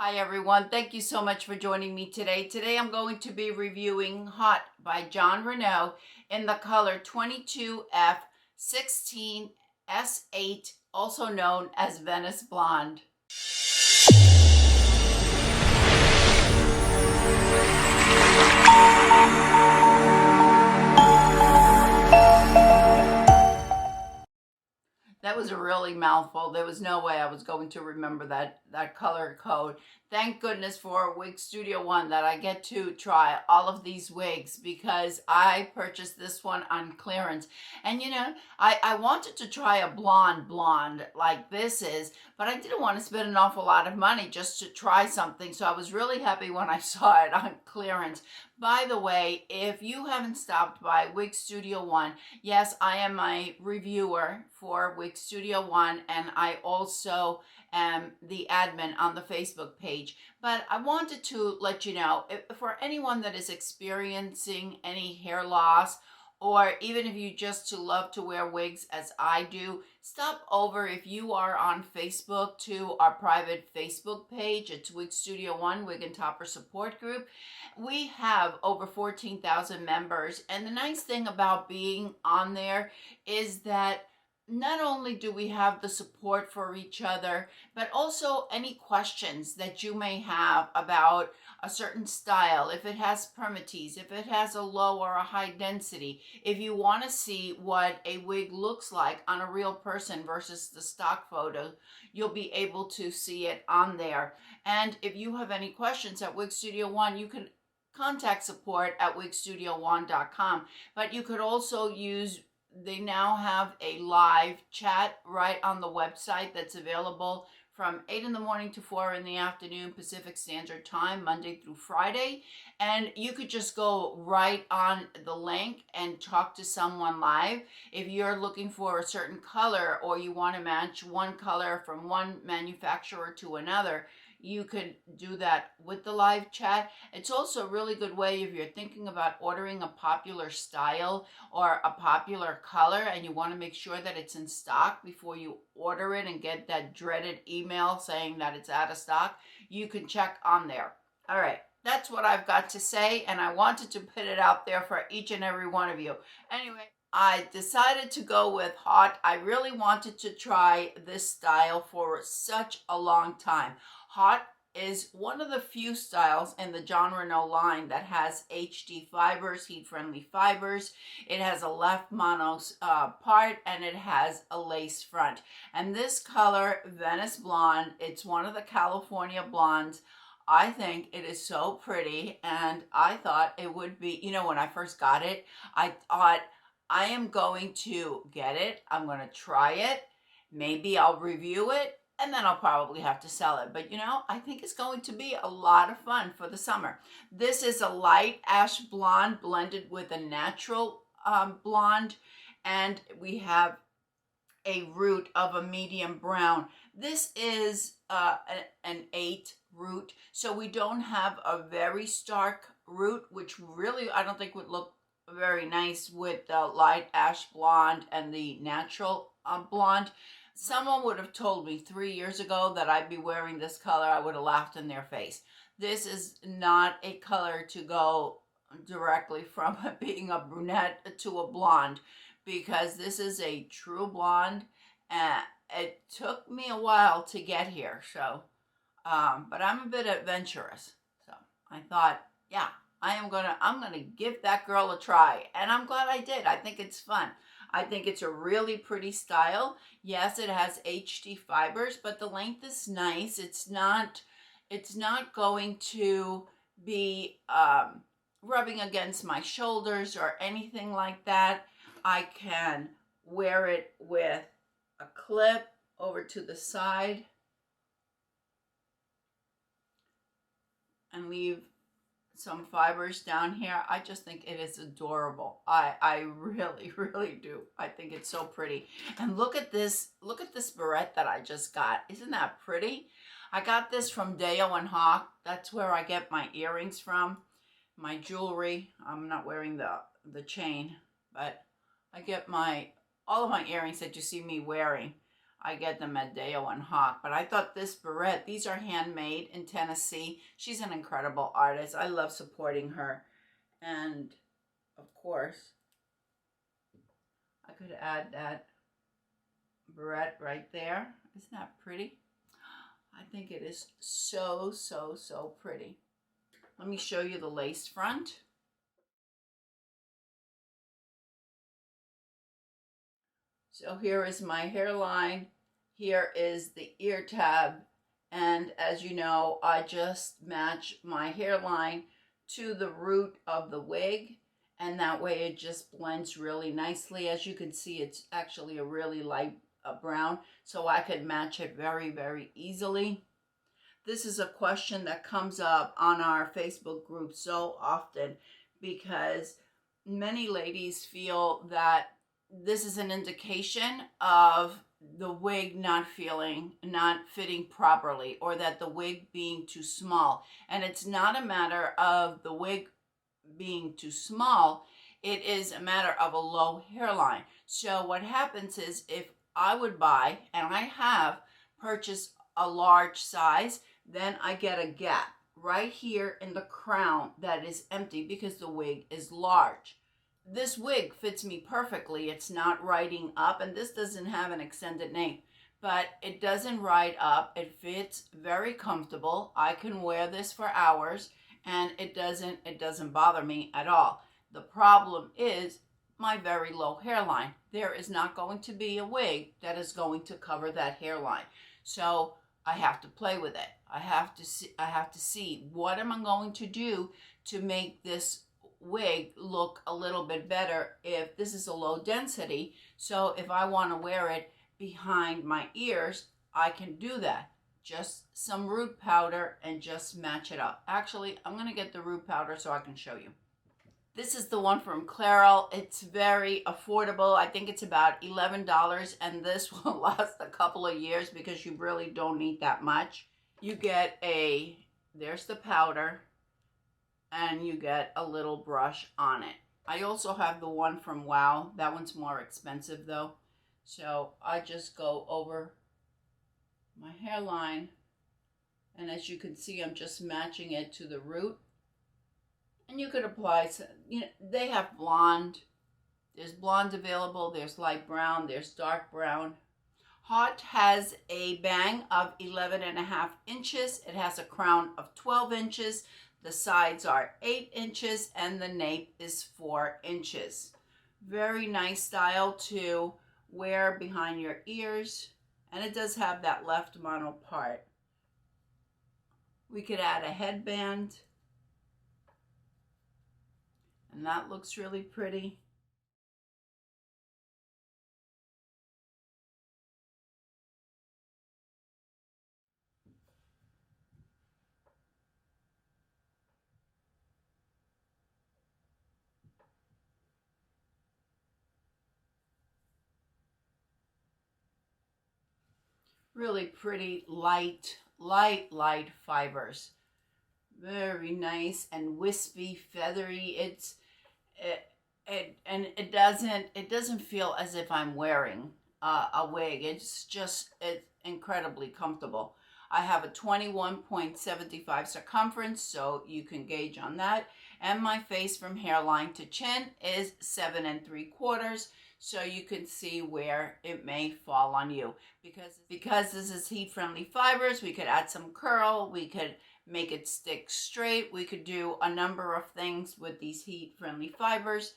Hi everyone, thank you so much for joining me today. Today I'm going to be reviewing Hot by Jon Renau in the color 22F16S8, also known as Venice Blonde. That was a really mouthful. There was no way I was going to remember that color code. Thank goodness for Wigstudio1 that I get to try all of these wigs because I purchased this one on clearance. And you know, I wanted to try a blonde like this is, but I didn't want to spend an awful lot of money just to try something. So I was really happy when I saw it on clearance. By the way, if you haven't stopped by Wigstudio1, yes, I am a reviewer for Wigstudio1, and I also am the admin on the Facebook page. But I wanted to let you know, for anyone that is experiencing any hair loss, or even if you just love to wear wigs as I do, stop over if you are on Facebook to our private Facebook page. It's Wigstudio1 Wig and Topper support group. We have over 14,000 members, and the nice thing about being on there is that not only do we have the support for each other, but also any questions that you may have about a certain style, if it has permatease, if it has a low or a high density, if you want to see what a wig looks like on a real person versus the stock photo, you'll be able to see it on there. And if you have any questions at Wigstudio1, you can contact support at wigstudio1.com, but you could also use, they now have a live chat right on the website that's available from 8 in the morning to 4 in the afternoon Pacific Standard Time, Monday through Friday. And you could just go right on the link and talk to someone live. If you're looking for a certain color or you want to match one color from one manufacturer to another, you could do that with the live chat. It's also a really good way if you're thinking about ordering a popular style or a popular color and you want to make sure that it's in stock before you order it and get that dreaded email saying that it's out of stock. You can check on there. All right, that's what I've got to say, and I wanted to put it out there for each and every one of you. Anyway, I decided to go with Hot. I really wanted to try this style for such a long time. Hot is one of the few styles in the Jon Renau line that has HD fibers, heat-friendly fibers. It has a left mono part, and it has a lace front. And this color, Venice Blonde, it's one of the California blondes. I think it is so pretty, and I thought it would be, you know, when I first got it, I thought, I am going to get it. I'm going to try it. Maybe I'll review it, and then I'll probably have to sell it. But, you know, I think it's going to be a lot of fun for the summer. This is a light ash blonde blended with a natural blonde, and we have a root of a medium brown. This is an 8 root, so we don't have a very stark root, which really I don't think would look very nice with the light ash blonde and the natural blonde. Someone would have told me 3 years ago that I'd be wearing this color. I would have laughed in their face. This is not a color to go directly from being a brunette to a blonde, because this is a true blonde, and it took me a while to get here. So, but I'm a bit adventurous, so I thought, yeah, I'm gonna give that girl a try, and I'm glad I did. I think it's fun. I think it's a really pretty style. Yes, it has HD fibers, but the length is nice. It's not going to be rubbing against my shoulders or anything like that. I can wear it with a clip over to the side and leave some fibers down here. I just think it is adorable. I really, really do. I think it's so pretty. And look at this barrette that I just got. Isn't that pretty? I got this from Deo and Hawk. That's where I get my earrings from, my jewelry. I'm not wearing the chain, but I get all of my earrings that you see me wearing. I get them at Deo and Hawk. But I thought this barrette, these are handmade in Tennessee. She's an incredible artist. I love supporting her. And of course, I could add that barrette right there. Isn't that pretty? I think it is so, so, so pretty. Let me show you the lace front. So here is my hairline. Here is the ear tab. And as you know, I just match my hairline to the root of the wig. And that way it just blends really nicely. As you can see, it's actually a really light brown. So I could match it very, very easily. This is a question that comes up on our Facebook group so often because many ladies feel that this is an indication of the wig not fitting properly, or that the wig being too small. And it's not a matter of the wig being too small. It is a matter of a low hairline. So what happens is, if I would buy, and I have purchased a large size, then I get a gap right here in the crown that is empty because the wig is large. This wig fits me perfectly. It's not riding up, and this doesn't have an extended nape, but it doesn't ride up. It fits very comfortable. I can wear this for hours, and it doesn't bother me at all. The problem is my very low hairline. There is not going to be a wig that is going to cover that hairline. So I have to play with it. I have to see what am I going to do to make this wig look a little bit better. If this is a low density, so if I want to wear it behind my ears, I can do that. Just some root powder and just match it up. Actually, I'm going to get the root powder so I can show you. This is the one from Clairol. It's very affordable. I think it's about $11, and this will last a couple of years because you really don't need that much. You get there's the powder, and you get a little brush on it. I also have the one from Wow. That one's more expensive though. So I just go over my hairline, and as you can see, I'm just matching it to the root. And you could apply, they have blonde. There's blonde available, there's light brown, there's dark brown. HAUTE has a bang of 11.5 inches. It has a crown of 12 inches. The sides are 8 inches, and the nape is 4 inches. Very nice style to wear behind your ears. And it does have that left mono part. We could add a headband. And that looks really pretty. Really pretty light fibers. Very nice and wispy, feathery. It doesn't feel as if I'm wearing a wig. It's incredibly comfortable. I have a 21.75 circumference, so you can gauge on that. And my face from hairline to chin is 7 3/4. So you can see where it may fall on you. Because this is heat-friendly fibers, we could add some curl, we could make it stick straight, we could do a number of things with these heat-friendly fibers.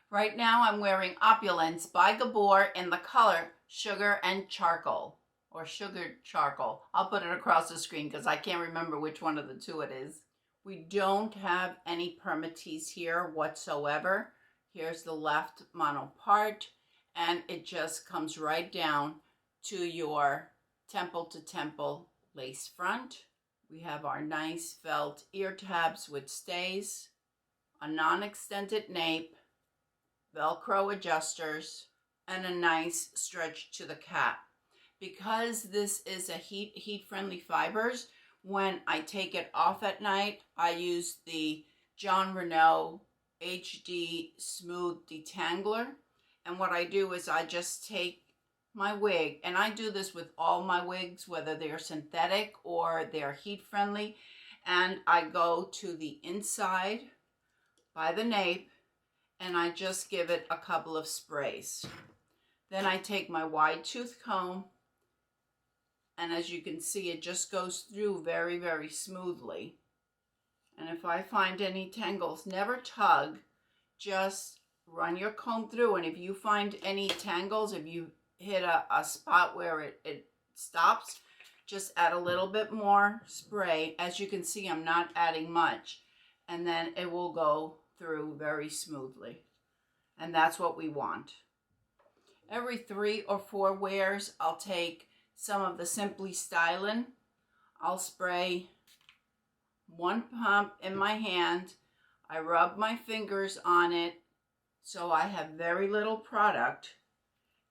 Right now I'm wearing Opulence by Gabor in the color Sugar and Charcoal, or Sugared Charcoal. I'll put it across the screen because I can't remember which one of the two it is. We don't have any permatease here whatsoever. Here's the left mono part, and it just comes right down to your temple to temple lace front. We have our nice felt ear tabs with stays, a non-extended nape, Velcro adjusters, and a nice stretch to the cap. Because this is a heat-friendly fibers, when I take it off at night, I use the Jon Renau HD Smooth Detangler. And what I do is I just take my wig, and I do this with all my wigs, whether they're synthetic or they're heat friendly, and I go to the inside by the nape and I just give it a couple of sprays. Then I take my wide tooth comb, and as you can see, it just goes through very, very smoothly. And if I find any tangles, never tug, just run your comb through, and if you find any tangles, if you hit a spot where it stops, just add a little bit more spray. As you can see, I'm not adding much, and then it will go through very smoothly, and that's what we want. Every 3 or 4 wears, I'll take some of the Simply Stylin'. I'll spray 1 pump in my hand. I rub my fingers on it so I have very little product,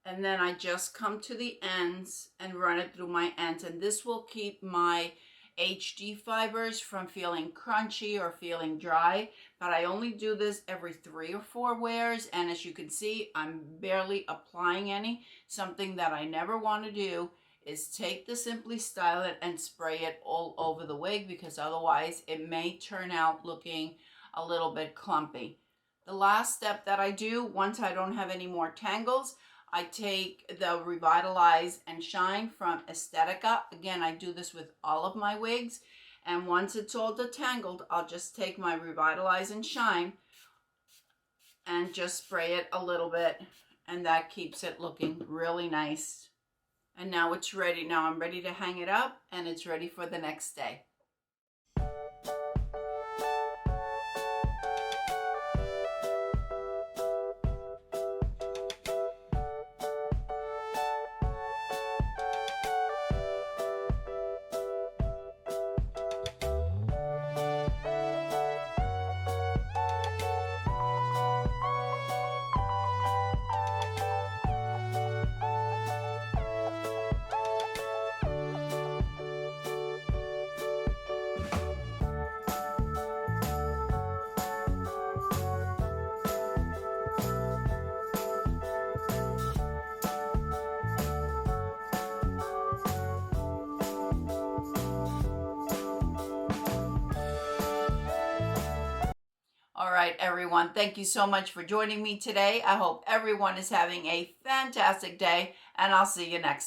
and then I just come to the ends and run it through my ends, and this will keep my HD fibers from feeling crunchy or feeling dry. But I only do this every 3 or 4 wears, and as you can see, I'm barely applying any. Something that I never want to do is take the Simply Stylin' and spray it all over the wig, because otherwise it may turn out looking a little bit clumpy. The last step that I do, once I don't have any more tangles, I take the Revitalize and Shine from Estetica. Again, I do this with all of my wigs. And once it's all detangled, I'll just take my Revitalize and Shine and just spray it a little bit. And that keeps it looking really nice. And now it's ready. Now I'm ready to hang it up, and it's ready for the next day. All right, everyone, thank you so much for joining me today. I hope everyone is having a fantastic day, and I'll see you next time.